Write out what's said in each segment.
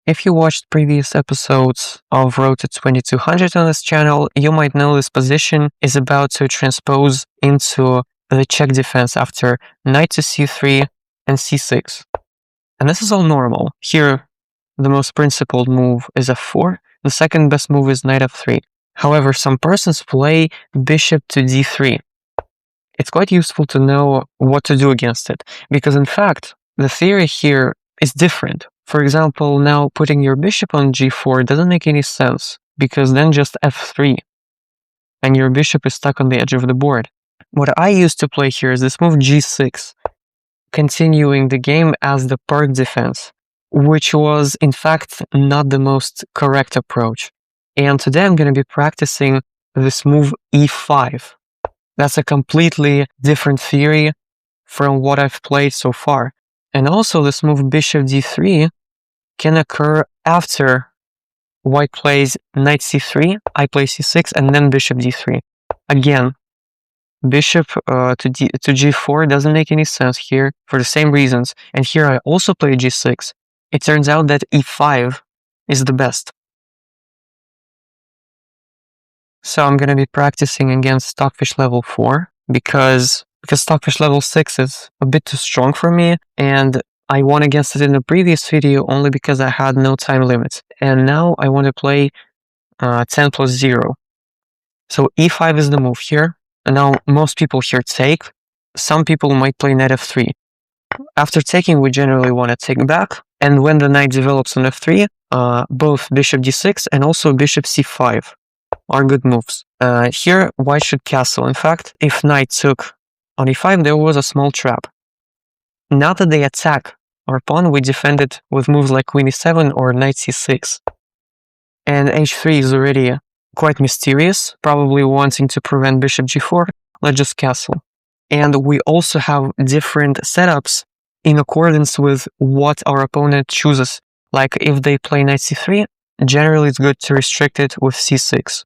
If you watched previous episodes of Road to 2200 on this channel, you might know this position is about to transpose into the Czech defense after knight to c3 and c6. And this is all normal. Here, the most principled move is f4. The second best move is knight f3. However, some persons play bishop to d3. It's quite useful to know what to do against it, because in fact, the theory here is different. For example, now putting your bishop on g4 doesn't make any sense, because then just f3, and your bishop is stuck on the edge of the board. What I used to play here is this move g6, continuing the game as the park defense, which was in fact not the most correct approach. And today I'm going to be practicing this move e5. That's a completely different theory from what I've played so far. And also this move bishop d3 can occur after white plays knight c3, I play c6, and then bishop d3. Again, bishop to g4 doesn't make any sense here for the same reasons. And here I also play g6. It turns out that e5 is the best. So I'm going to be practicing against Stockfish level 4 because Stockfish level 6 is a bit too strong for me, and I won against it in the previous video only because I had no time limit. And now I want to play 10 plus 0. So e5 is the move here. And now most people here take. Some people might play knight f3. After taking, we generally want to take back. And when the knight develops on f3, both bishop d6 and also bishop c5 are good moves. Here, white should castle. In fact, if knight took on e5, there was a small trap. Now that they attack our pawn, we defend it with moves like queen e7 or knight c6. And h3 is already quite mysterious, probably wanting to prevent bishop g4. Let's just castle. And we also have different setups in accordance with what our opponent chooses. Like if they play knight c3, generally it's good to restrict it with c6.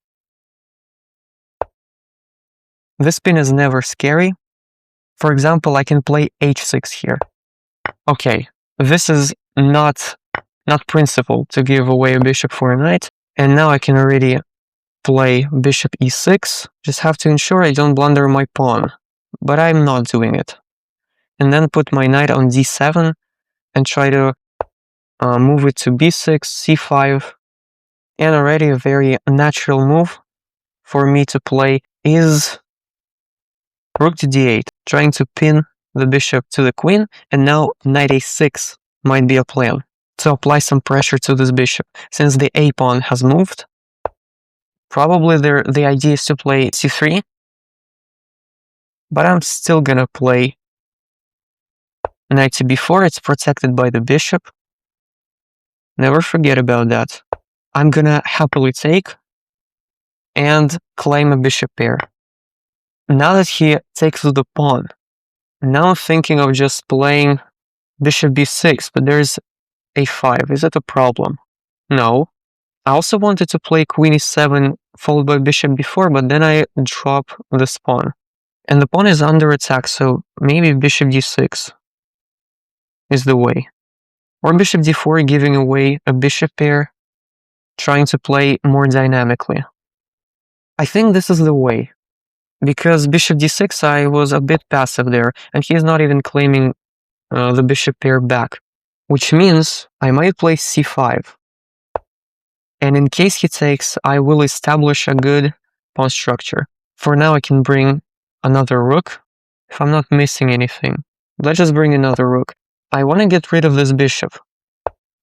This pin is never scary. For example, I can play h6 here. Okay, this is not principled to give away a bishop for a knight. And now I can already play bishop e6. Just have to ensure I don't blunder my pawn. But I'm not doing it. And then put my knight on d7 and try to move it to b6, c5. And already a very natural move for me to play is rook to d8, trying to pin the bishop to the queen, and now knight a6 might be a plan to apply some pressure to this bishop. Since the a pawn has moved, probably the idea is to play c3, but I'm still gonna play knight to b4. It's protected by the bishop. Never forget about that. I'm gonna happily take and claim a bishop pair. Now that he takes with the pawn, now I'm thinking of just playing bishop b6, but there's a5. Is it a problem? No. I also wanted to play queen e7 followed by bishop b4, but then I drop this pawn. And the pawn is under attack, so maybe bishop d6 is the way. Or bishop d4 giving away a bishop pair, trying to play more dynamically. I think this is the way. Because bishop d6, I was a bit passive there, and he's not even claiming the bishop pair back. Which means I might play c5. And in case he takes, I will establish a good pawn structure. For now, I can bring another rook, if I'm not missing anything. Let's just bring another rook. I want to get rid of this bishop,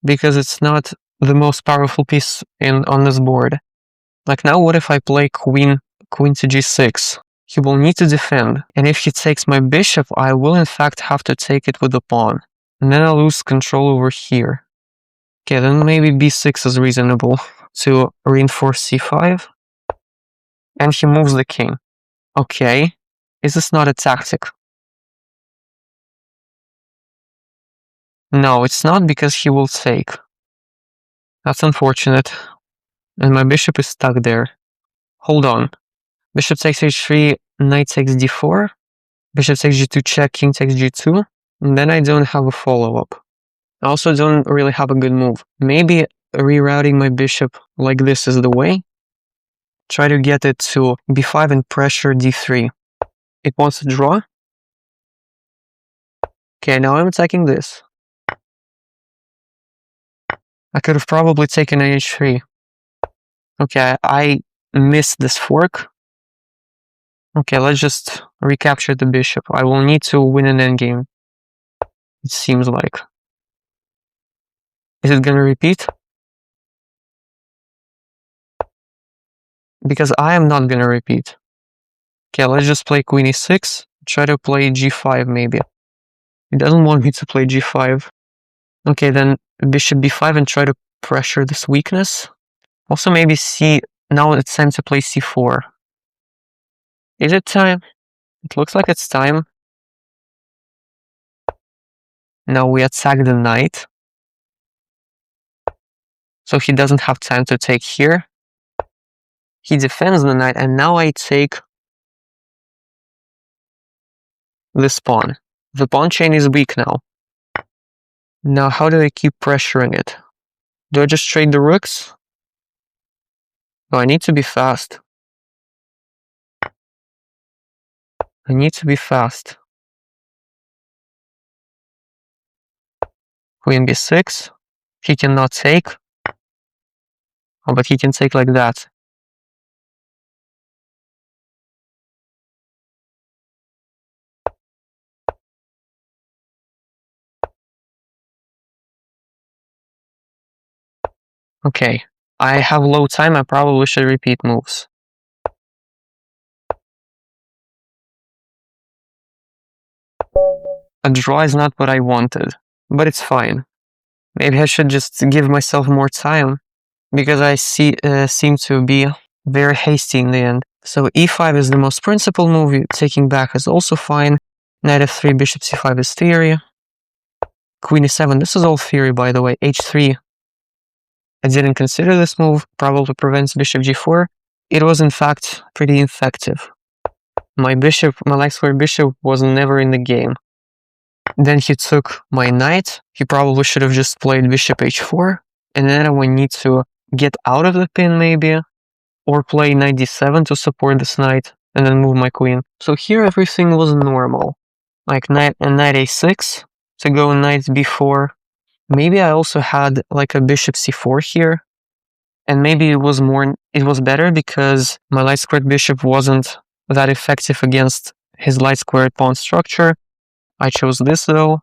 because it's not the most powerful piece on this board. Like now, what if I play queen to g6? He will need to defend, and if he takes my bishop, I will in fact have to take it with the pawn. And then I'll lose control over here. Okay, then maybe b6 is reasonable to reinforce c5. And he moves the king. Okay, is this not a tactic? No, it's not, because he will take. That's unfortunate. And my bishop is stuck there. Hold on. Bishop takes h3, knight takes d4. Bishop takes g2 check, king takes g2. And then I don't have a follow-up. I also don't really have a good move. Maybe rerouting my bishop like this is the way. Try to get it to b5 and pressure d3. It wants to draw. Okay, now I'm attacking this. I could have probably taken h3. Okay, I missed this fork. Okay, let's just recapture the bishop. I will need to win an endgame. It seems like. Is it gonna repeat? Because I am not gonna repeat. Okay, let's just play queen e6. Try to play g5 maybe. It doesn't want me to play g5. Okay, then bishop b5 and try to pressure this weakness. Also maybe now it's time to play c4. Is it time? It looks like it's time. Now we attack the knight. So he doesn't have time to take here. He defends the knight, and now I take this pawn. The pawn chain is weak now. Now how do I keep pressuring it? Do I just trade the rooks? No, I need to be fast. I need to be fast. Queen b6. He cannot take. Oh, but he can take like that. Okay, I have low time, I probably should repeat moves. A draw is not what I wanted, but it's fine. Maybe I should just give myself more time, because I seem to be very hasty in the end. So e5 is the most principled move, taking back is also fine. Knight f3, bishop c5 is theory. Queen e7, this is all theory by the way. h3, I didn't consider this move, probably prevents bishop g4. It was in fact pretty effective. My light square bishop was never in the game. Then he took my knight. He probably should have just played bishop h4. And then I would need to get out of the pin maybe, or play knight d7 to support this knight, and then move my queen. So here everything was normal. Like knight a6 to go knight b4. Maybe I also had like a bishop c4 here, and maybe it was better because my light squared bishop wasn't that effective against his light squared pawn structure. I chose this though,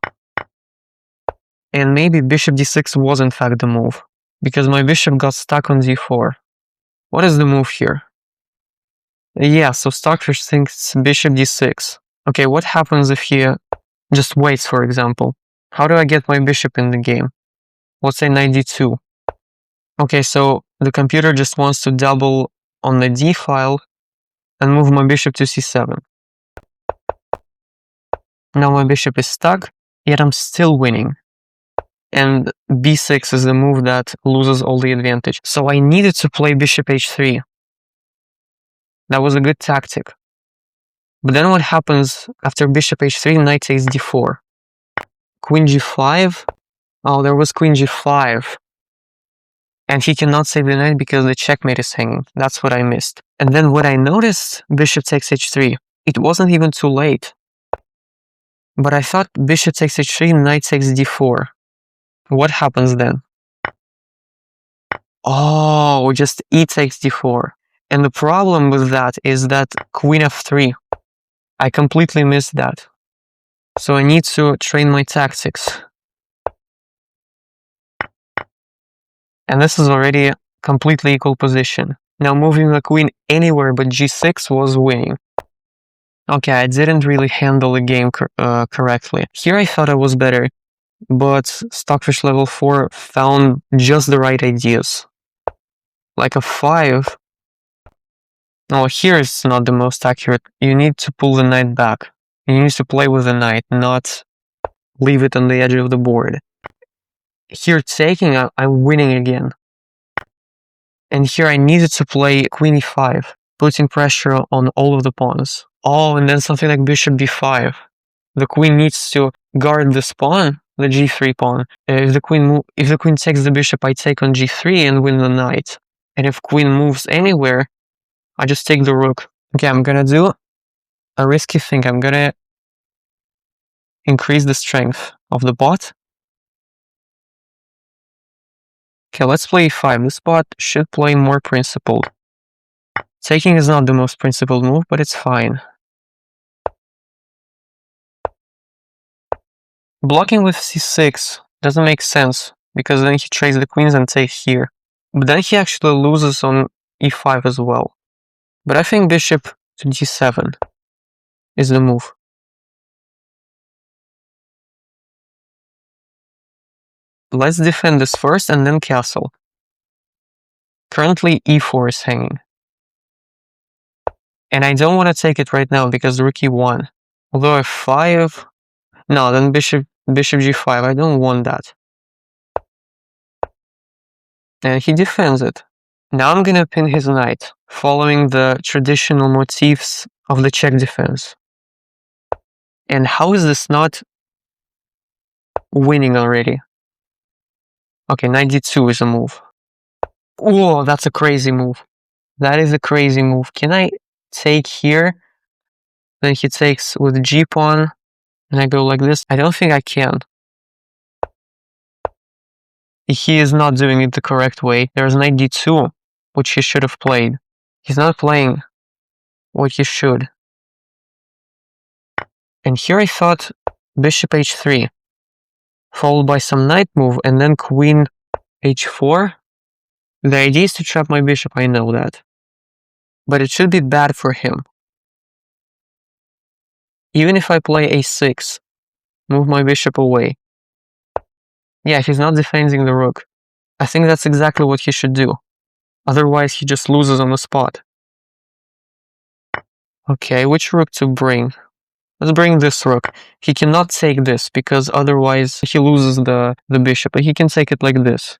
and maybe bishop d6 was in fact the move, because my bishop got stuck on d4. What is the move here? Yeah, so Stockfish thinks bishop d6. Okay, what happens if he just waits, for example? How do I get my bishop in the game? Let's say knight d2. Okay, so the computer just wants to double on the d file and move my bishop to c7. Now my bishop is stuck, yet I'm still winning. And b6 is the move that loses all the advantage. So I needed to play bishop h3. That was a good tactic. But then what happens after bishop h3, knight takes d4. Queen g5. Oh, there was queen g5. And he cannot save the knight because the checkmate is hanging. That's what I missed. And then what I noticed, bishop takes h3. It wasn't even too late. But I thought bishop takes h3, knight takes d4. What happens then? Oh, just e takes d4. And the problem with that is that queen f3. I completely missed that. So I need to train my tactics. And this is already a completely equal position. Now moving the queen anywhere but g6 was winning. Okay, I didn't really handle the game correctly. Here I thought I was better, but Stockfish level 4 found just the right ideas. Like a 5. No, here is not the most accurate. You need to pull the knight back. You need to play with the knight, not leave it on the edge of the board. Here taking, I'm winning again. And here I needed to play queen e5, putting pressure on all of the pawns. Oh, and then something like bishop b5. The queen needs to guard this pawn, the g3 pawn. If the queen takes the bishop, I take on g3 and win the knight. And if queen moves anywhere, I just take the rook. Okay, I'm gonna do a risky thing. I'm gonna increase the strength of the bot. Okay, let's play e5. This bot should play more principled. Taking is not the most principled move, but it's fine. Blocking with c6 doesn't make sense, because then he trades the queens and takes here. But then he actually loses on e5 as well. But I think bishop to g7 is the move. Let's defend this first and then castle. Currently e4 is hanging. And I don't want to take it right now because rook e1. Although f5... No, then bishop g5. I don't want that. And he defends it. Now I'm gonna pin his knight, following the traditional motifs of the Czech defense. And how is this not winning already? Okay, knight d2 is a move. Oh, that's a crazy move. That is a crazy move. Can I take here? Then he takes with g pawn, and I go like this. I don't think I can. He is not doing it the correct way. There's knight d2, which he should have played. He's not playing what he should. And here I thought bishop h3, followed by some knight move, and then queen h4. The idea is to trap my bishop, I know that. But it should be bad for him. Even if I play a6, move my bishop away. Yeah, he's not defending the rook. I think that's exactly what he should do. Otherwise, he just loses on the spot. Okay, which rook to bring? Let's bring this rook. He cannot take this, because otherwise he loses the bishop. But he can take it like this.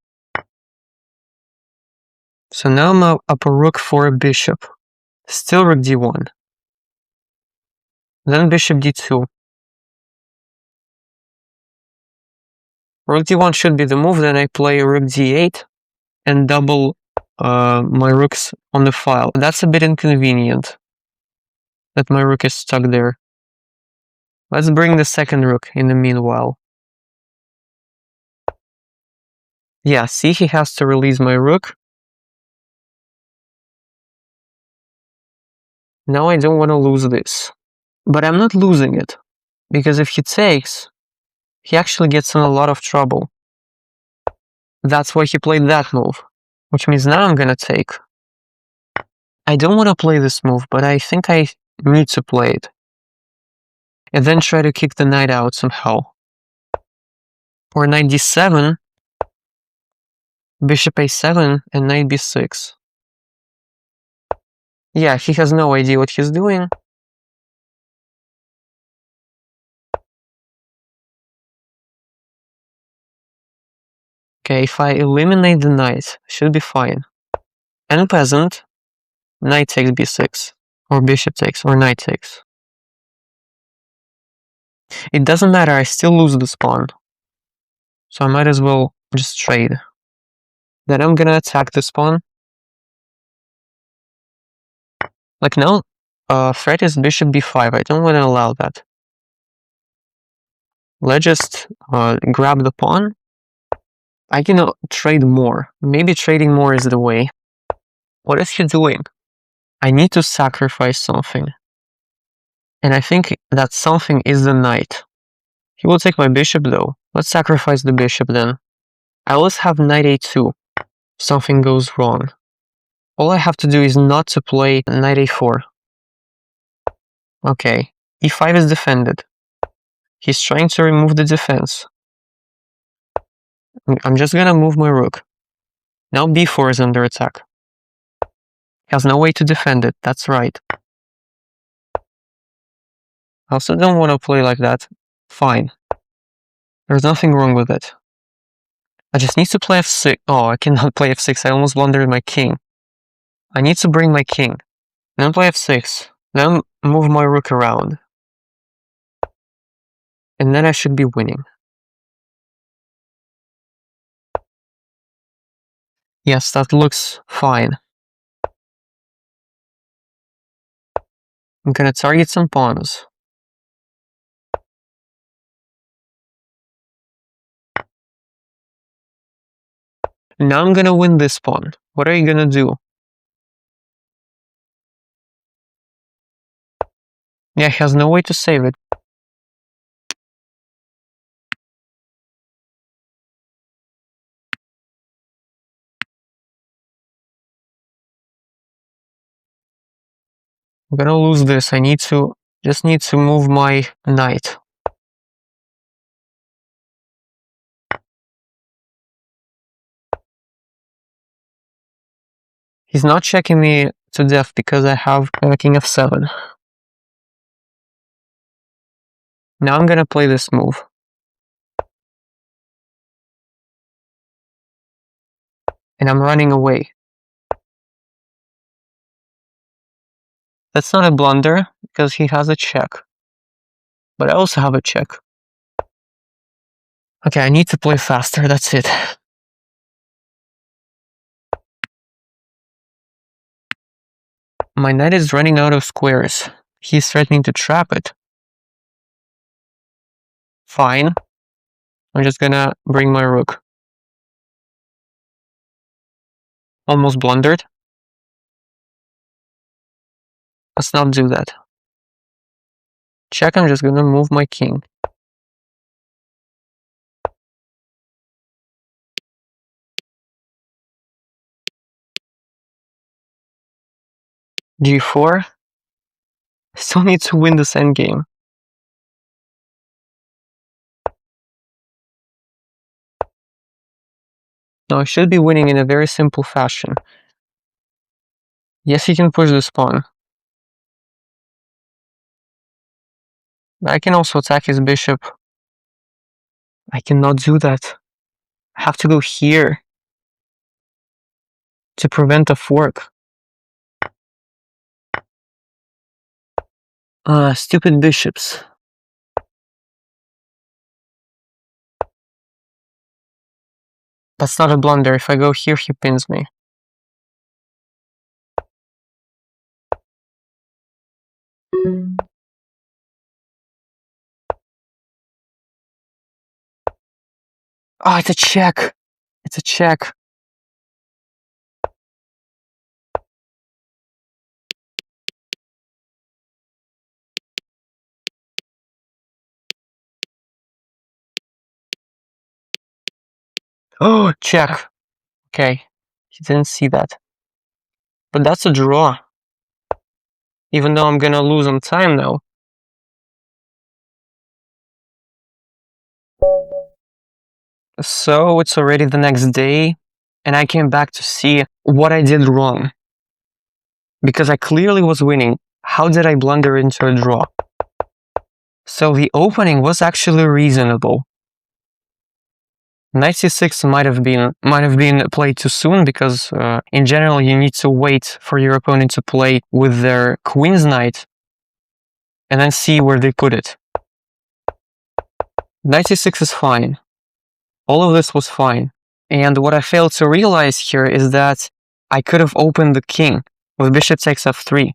So now I'm up a rook for a bishop. Still rook d1. Then bishop d2. Rook d1 should be the move, then I play rook d8 and double my rooks on the file. That's a bit inconvenient that my rook is stuck there. Let's bring the second rook in the meanwhile. Yeah, see, he has to release my rook. Now I don't want to lose this. But I'm not losing it, because if he takes, he actually gets in a lot of trouble. That's why he played that move, which means now I'm gonna take. I don't want to play this move, but I think I need to play it. And then try to kick the knight out somehow. Or knight d7, bishop a7, and knight b6. Yeah, he has no idea what he's doing. Okay, if I eliminate the knight, should be fine. And peasant, knight takes b6, or bishop takes, or knight takes. It doesn't matter, I still lose this pawn. So I might as well just trade. Then I'm gonna attack this pawn. Like no, threat is bishop b5, I don't want to allow that. Let's just grab the pawn. I can trade more. Maybe trading more is the way. What is he doing? I need to sacrifice something. And I think that something is the knight. He will take my bishop though. Let's sacrifice the bishop then. I always have knight a2. Something goes wrong. All I have to do is not to play knight a4. Okay, e5 is defended. He's trying to remove the defense. I'm just gonna move my rook. Now b4 is under attack. He has no way to defend it, that's right. I also don't want to play like that. Fine. There's nothing wrong with it. I just need to play f6. Oh, I cannot play f6. I almost blundered my king. I need to bring my king. Then play f6. Then move my rook around. And then I should be winning. Yes, that looks fine. I'm gonna target some pawns. Now I'm gonna win this pawn. What are you gonna do? Yeah, he has no way to save it. I'm gonna lose this. I just need to move my knight. He's not checking me to death because I have king f7. Now I'm gonna play this move. And I'm running away. That's not a blunder because he has a check. But I also have a check. Okay, I need to play faster, that's it. My knight is running out of squares. He's threatening to trap it. Fine. I'm just gonna bring my rook. Almost blundered. Let's not do that. Check, I'm just gonna move my king. G4. Still need to win this endgame. No, I should be winning in a very simple fashion. Yes, he can push this pawn. I can also attack his bishop. I cannot do that. I have to go here to prevent a fork. Stupid bishops. That's not a blunder. If I go here, he pins me. Oh, it's a check. It's a check. Oh, check. Okay. He didn't see that. But that's a draw. Even though I'm gonna lose on time now. So it's already the next day, and I came back to see what I did wrong. Because I clearly was winning. How did I blunder into a draw? So the opening was actually reasonable. Knight c6 might have been played too soon because in general you need to wait for your opponent to play with their queen's knight and then see where they put it. Knight c6 is fine. All of this was fine. And what I failed to realize here is that I could have opened the king with bishop takes f3.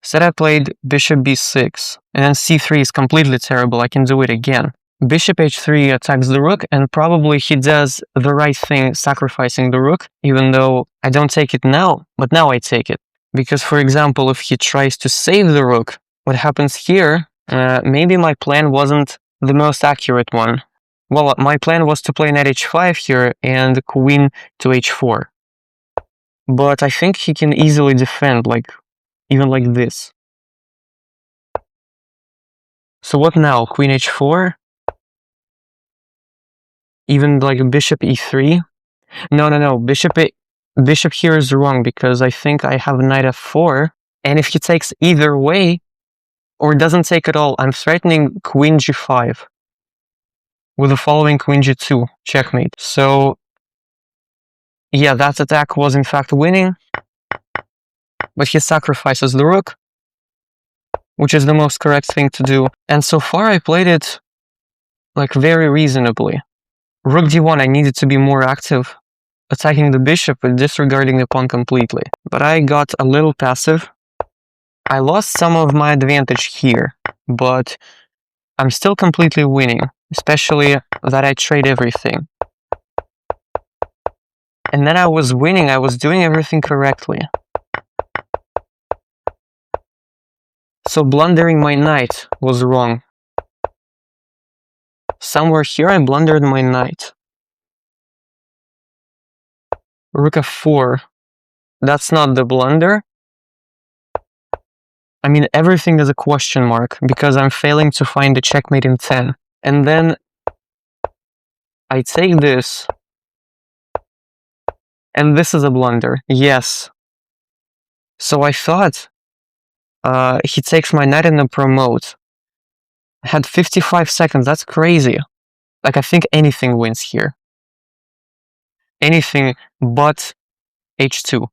Instead I played bishop b6 and then c3 is completely terrible. I can do it again. Bishop h3 attacks the rook, and probably he does the right thing sacrificing the rook, even though I don't take it now, but now I take it. Because, for example, if he tries to save the rook, what happens here, maybe my plan wasn't the most accurate one. Well, my plan was to play knight h5 here and queen to h4. But I think he can easily defend, even like this. So what now? Queen h4? Even like bishop e3? No. Bishop here is wrong because I think I have knight f4. And if he takes either way, or doesn't take at all, I'm threatening queen g5. With the following queen g2, checkmate. So, yeah, that attack was in fact winning. But he sacrifices the rook, which is the most correct thing to do. And so far I played it very reasonably. Rook d1, I needed to be more active. attacking the bishop and disregarding the pawn completely. But I got a little passive. I lost some of my advantage here, but I'm still completely winning, especially that I trade everything. And then I was winning, I was doing everything correctly. So blundering my knight was wrong. Somewhere here I blundered my knight. Rook f4. That's not the blunder. I mean, everything is a question mark, because I'm failing to find the checkmate in 10. And then I take this, and this is a blunder. Yes. So I thought he takes my knight and then promote. I had 55 seconds, that's crazy. Like, I think anything wins here. Anything but h2.